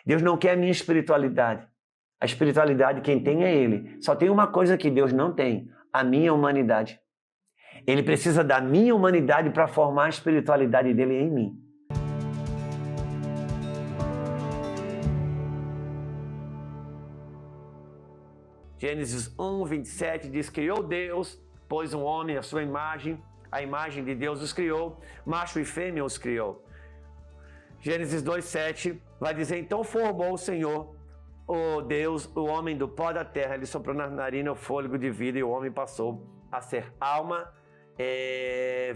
Deus não quer a minha espiritualidade. A espiritualidade quem tem é Ele. Só tem uma coisa que Deus não tem, a minha humanidade. Ele precisa da minha humanidade para formar a espiritualidade dele em mim. Gênesis 1, 27 diz: criou Deus, pôs um homem à sua imagem, a imagem de Deus os criou, macho e fêmea os criou. Gênesis 2, 7 vai dizer: então formou o Senhor, o Deus, o homem do pó da terra, ele soprou na narina o fôlego de vida e o homem passou a ser alma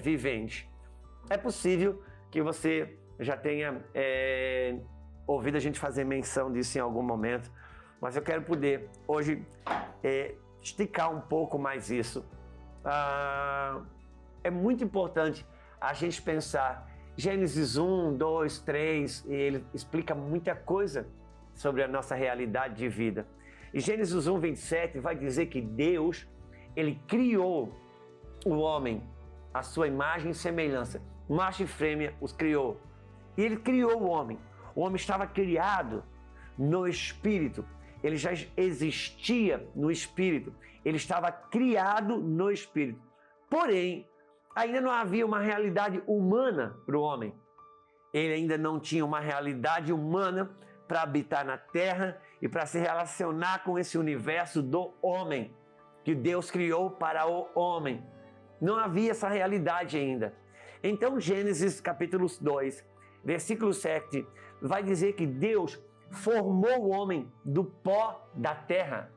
vivente. É possível que você já tenha ouvido a gente fazer menção disso em algum momento, mas eu quero poder hoje esticar um pouco mais isso. É muito importante a gente pensar. Gênesis 1, 2, 3, ele explica muita coisa sobre a nossa realidade de vida. E Gênesis 1, 27 vai dizer que Deus, ele criou o homem, a sua imagem e semelhança. Macho e fêmea os criou. E ele criou o homem. O homem estava criado no Espírito. Ele já existia no Espírito. Ele estava criado no Espírito. Porém, ainda não havia uma realidade humana para o homem. Ele ainda não tinha uma realidade humana para habitar na terra e para se relacionar com esse universo do homem, que Deus criou para o homem. Não havia essa realidade ainda. Então, Gênesis capítulo 2, versículo 7, vai dizer que Deus formou o homem do pó da terra.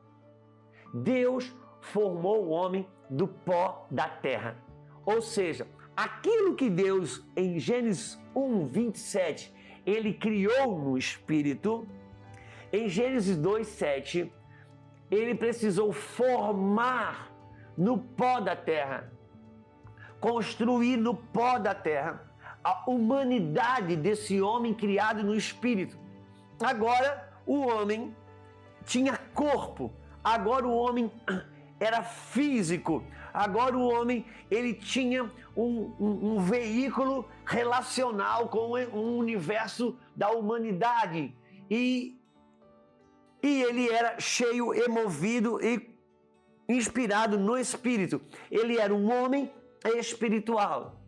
Deus formou o homem do pó da terra. Ou seja, aquilo que Deus, em Gênesis 1, 27, ele criou no Espírito, em Gênesis 2, 7, ele precisou formar no pó da terra, construir no pó da terra a humanidade desse homem criado no Espírito. Agora o homem tinha corpo, agora o homem era físico, agora o homem ele tinha um veículo relacional com o universo da humanidade e ele era cheio, emovido e inspirado no Espírito. Ele era um homem espiritual.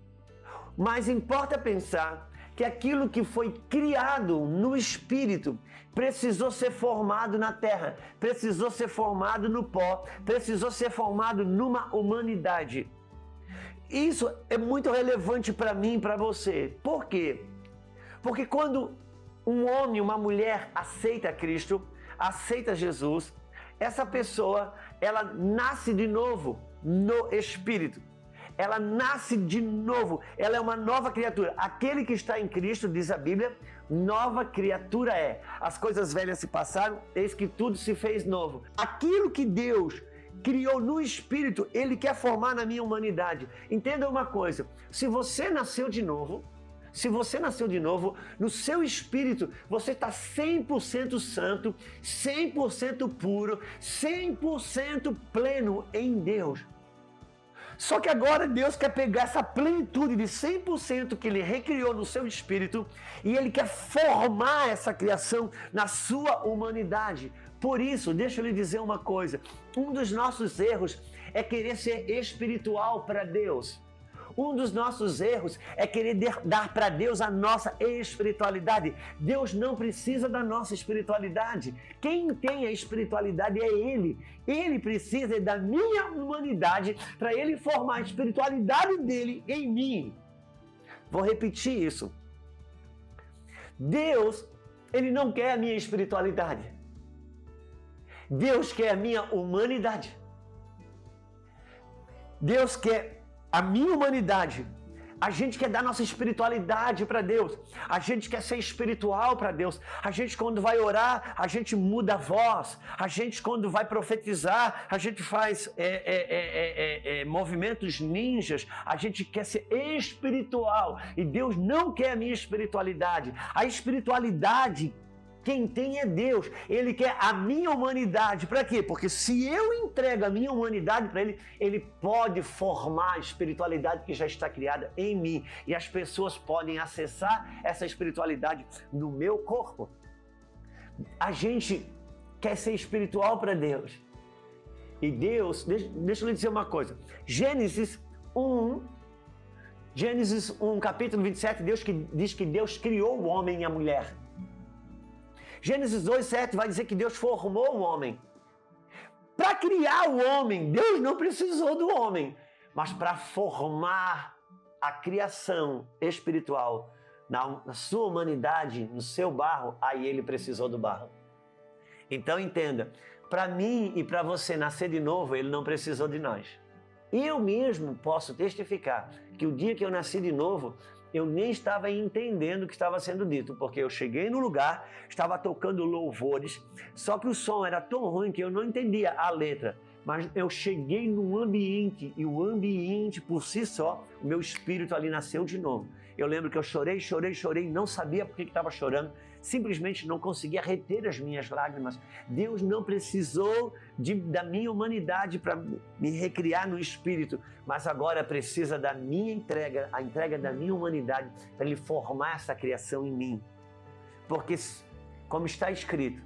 Mas importa pensar que aquilo que foi criado no Espírito precisou ser formado na terra, precisou ser formado no pó, precisou ser formado numa humanidade. Isso é muito relevante para mim e para você. Por quê? Porque quando um homem, uma mulher aceita Cristo, aceita Jesus, essa pessoa, ela nasce de novo no Espírito. Ela nasce de novo, ela é uma nova criatura. Aquele que está em Cristo, diz a Bíblia, nova criatura é. As coisas velhas se passaram, eis que tudo se fez novo. Aquilo que Deus criou no Espírito, Ele quer formar na minha humanidade. Entenda uma coisa, se você nasceu de novo, no seu espírito, você está 100% santo, 100% puro, 100% pleno em Deus. Só que agora Deus quer pegar essa plenitude de 100% que Ele recriou no seu espírito e Ele quer formar essa criação na sua humanidade. Por isso, deixa eu lhe dizer uma coisa, um dos nossos erros é querer ser espiritual para Deus. Um dos nossos erros é querer dar para Deus a nossa espiritualidade. Deus não precisa da nossa espiritualidade. Quem tem a espiritualidade é Ele. Ele precisa da minha humanidade para Ele formar a espiritualidade dele em mim. Vou repetir isso. Deus, Ele não quer a minha espiritualidade. Deus quer a minha humanidade. Deus quer a minha humanidade. A gente quer dar nossa espiritualidade para Deus. A gente quer ser espiritual para Deus. A gente, quando vai orar, a gente muda a voz. A gente, quando vai profetizar, a gente faz movimentos ninjas. A gente quer ser espiritual. E Deus não quer a minha espiritualidade. A espiritualidade, quem tem é Deus. Ele quer a minha humanidade. Para quê? Porque se eu entrego a minha humanidade para Ele, Ele pode formar a espiritualidade que já está criada em mim. E as pessoas podem acessar essa espiritualidade no meu corpo. a gente quer ser espiritual para Deus. E Deus, deixa eu lhe dizer uma coisa. Gênesis 1, capítulo 27, diz que Deus criou o homem e a mulher. Gênesis 2, 7 vai dizer que Deus formou o homem. Para criar o homem, Deus não precisou do homem, mas para formar a criação espiritual na sua humanidade, no seu barro, aí ele precisou do barro. Então entenda, para mim e para você nascer de novo, ele não precisou de nós. Eu mesmo posso testificar que o dia que eu nasci de novo, eu nem estava entendendo o que estava sendo dito, porque eu cheguei no lugar, estava tocando louvores, só que o som era tão ruim que eu não entendia a letra. Mas eu cheguei num ambiente, e o ambiente por si só, o meu espírito ali nasceu de novo. Eu lembro que eu chorei, não sabia por que estava chorando, simplesmente não conseguia reter as minhas lágrimas. Deus não precisou da minha humanidade para me recriar no espírito, mas agora precisa da minha entrega, a entrega da minha humanidade, para Ele formar essa criação em mim. Porque, como está escrito,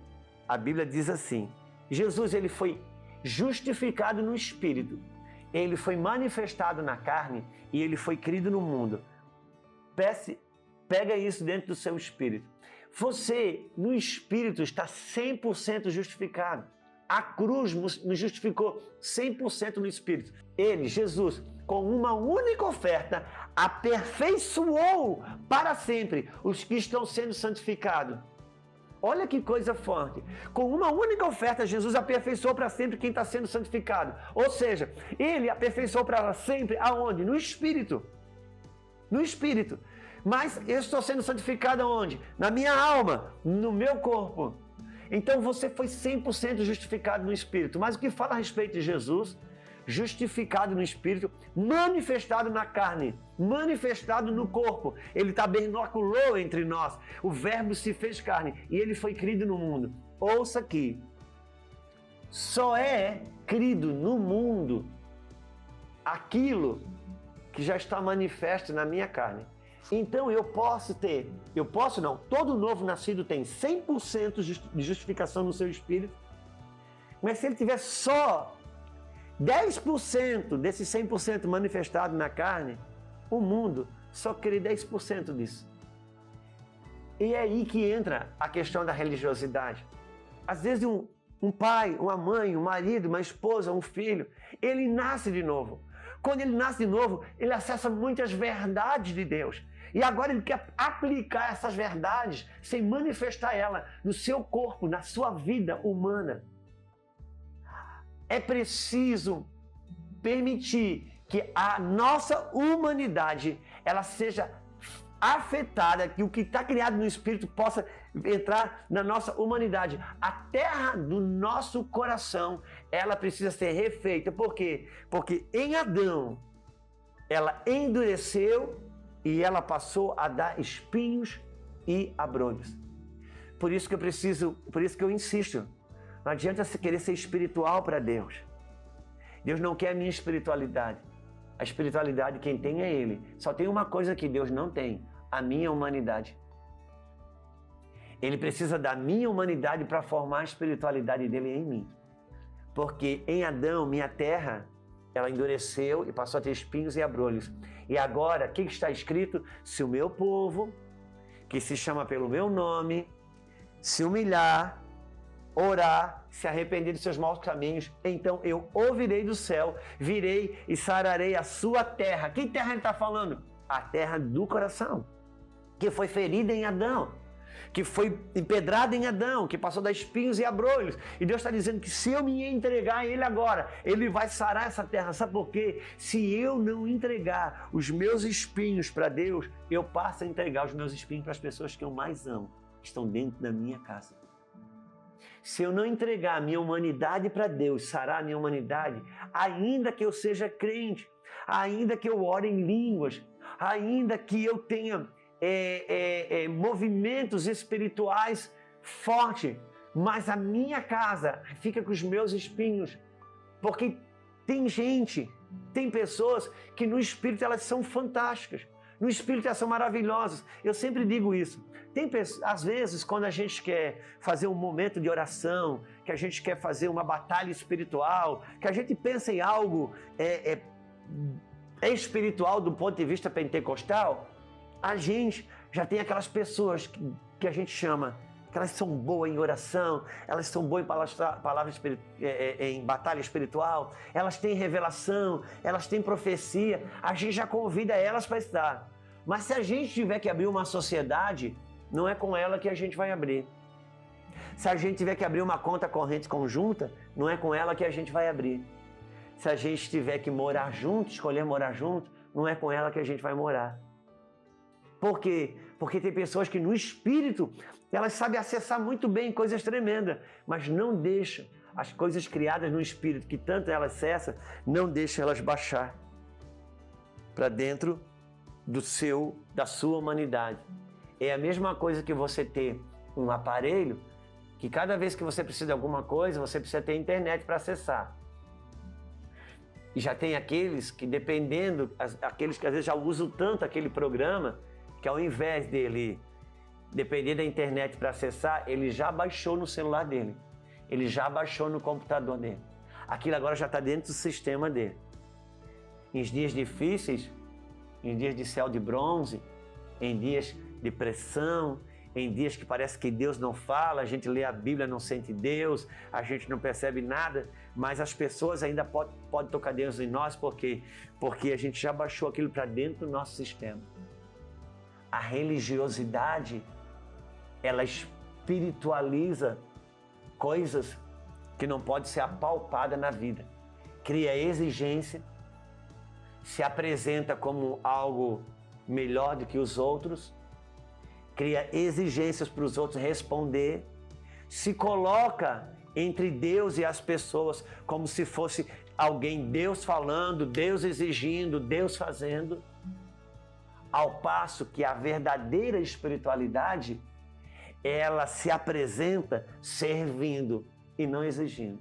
a Bíblia diz assim, Jesus ele foi justificado no espírito, ele foi manifestado na carne e ele foi criado no mundo. Pega isso dentro do seu espírito. Você, no espírito, está 100% justificado. A cruz nos justificou 100% no espírito. Ele, Jesus, com uma única oferta, aperfeiçoou para sempre os que estão sendo santificados. Olha que coisa forte. Com uma única oferta, Jesus aperfeiçoou para sempre quem está sendo santificado. Ou seja, Ele aperfeiçoou para sempre aonde? No Espírito. No Espírito. Mas eu estou sendo santificado aonde? Na minha alma, no meu corpo. Então você foi 100% justificado no Espírito. Mas o que fala a respeito de Jesus? Justificado no Espírito, manifestado na carne, manifestado no corpo. Ele tabernaculou entre nós. O Verbo se fez carne e ele foi criado no mundo. Ouça aqui. Só é criado no mundo aquilo que já está manifesto na minha carne. Então todo novo nascido tem 100% de justificação no seu espírito, mas se ele tiver só 10% desse 100% manifestado na carne, o mundo só crê 10% disso. E é aí que entra a questão da religiosidade. Às vezes um pai, uma mãe, um marido, uma esposa, um filho, ele nasce de novo. Quando ele nasce de novo, ele acessa muitas verdades de Deus. E agora ele quer aplicar essas verdades sem manifestar ela no seu corpo, na sua vida humana. É preciso permitir que a nossa humanidade ela seja afetada, que o que está criado no Espírito possa entrar na nossa humanidade. A terra do nosso coração, ela precisa ser refeita. Por quê? Porque em Adão, ela endureceu e ela passou a dar espinhos e abrolhos. Por isso que eu insisto. Não adianta você querer ser espiritual para Deus. Deus não quer a minha espiritualidade. A espiritualidade quem tem é Ele. Só tem uma coisa que Deus não tem, a minha humanidade. Ele precisa da minha humanidade para formar a espiritualidade dele em mim. Porque em Adão, minha terra, ela endureceu e passou a ter espinhos e abrolhos. E agora, o que está escrito? Se o meu povo, que se chama pelo meu nome, se humilhar, orar, se arrepender dos seus maus caminhos, então eu ouvirei do céu, virei e sararei a sua terra. Que terra ele está falando? A terra do coração, que foi ferida em Adão, que foi empedrada em Adão, que passou a dar espinhos e abrolhos. E Deus está dizendo que se eu me entregar a Ele agora, Ele vai sarar essa terra. Sabe por quê? Se eu não entregar os meus espinhos para Deus, eu passo a entregar os meus espinhos para as pessoas que eu mais amo, que estão dentro da minha casa. Se eu não entregar a minha humanidade para Deus, sarar a minha humanidade, ainda que eu seja crente, ainda que eu ore em línguas, ainda que eu tenha movimentos espirituais fortes, mas a minha casa fica com os meus espinhos, porque tem pessoas que no espírito elas são fantásticas, no espírito elas são maravilhosas. Eu sempre digo isso. Tem pessoas, às vezes, quando a gente quer fazer um momento de oração, que a gente quer fazer uma batalha espiritual, que a gente pensa em algo espiritual do ponto de vista pentecostal, a gente já tem aquelas pessoas que a gente chama, que elas são boas em oração, elas são boas em batalha espiritual, elas têm revelação, elas têm profecia, a gente já convida elas para estar. Mas se a gente tiver que abrir uma sociedade, não é com ela que a gente vai abrir. Se a gente tiver que abrir uma conta corrente conjunta, não é com ela que a gente vai abrir. Se a gente tiver que morar junto, escolher morar junto, não é com ela que a gente vai morar. Por quê? Porque tem pessoas que no espírito, elas sabem acessar muito bem coisas tremendas, mas não deixam as coisas criadas no espírito, que tanto ela acessa, não deixam elas baixar para dentro da sua humanidade. É a mesma coisa que você ter um aparelho que cada vez que você precisa de alguma coisa, você precisa ter internet para acessar. E já tem aqueles que, aqueles que às vezes já usam tanto aquele programa, que ao invés dele depender da internet para acessar, ele já baixou no celular dele, ele já baixou no computador dele. Aquilo agora já está dentro do sistema dele. Em dias difíceis, em dias de céu de bronze, em dias de pressão, em dias que parece que Deus não fala, a gente lê a Bíblia, não sente Deus, a gente não percebe nada, mas as pessoas ainda podem tocar Deus em nós, porque a gente já baixou aquilo para dentro do nosso sistema. A religiosidade, ela espiritualiza coisas que não podem ser apalpadas na vida. Cria exigência, se apresenta como algo melhor do que os outros, cria exigências para os outros responder, se coloca entre Deus e as pessoas como se fosse alguém, Deus falando, Deus exigindo, Deus fazendo, ao passo que a verdadeira espiritualidade, ela se apresenta servindo e não exigindo.